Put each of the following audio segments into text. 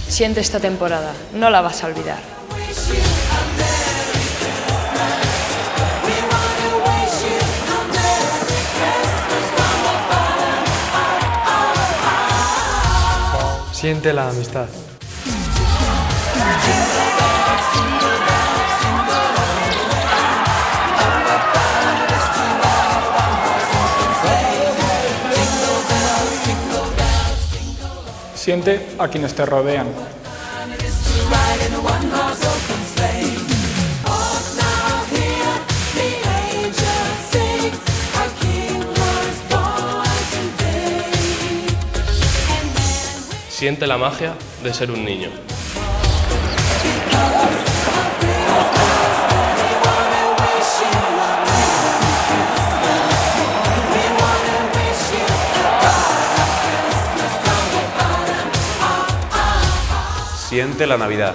Siente esta temporada, no la vas a olvidar. Siente la amistad. Siente a quienes te rodean. Siente la magia de ser un niño. Siente la Navidad.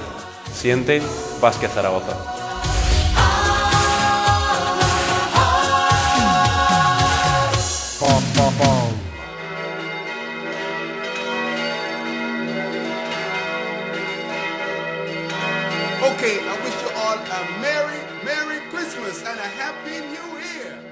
Siente Vázquez Zaragoza. Okay, I wish you all a Merry Christmas and a Happy New Year.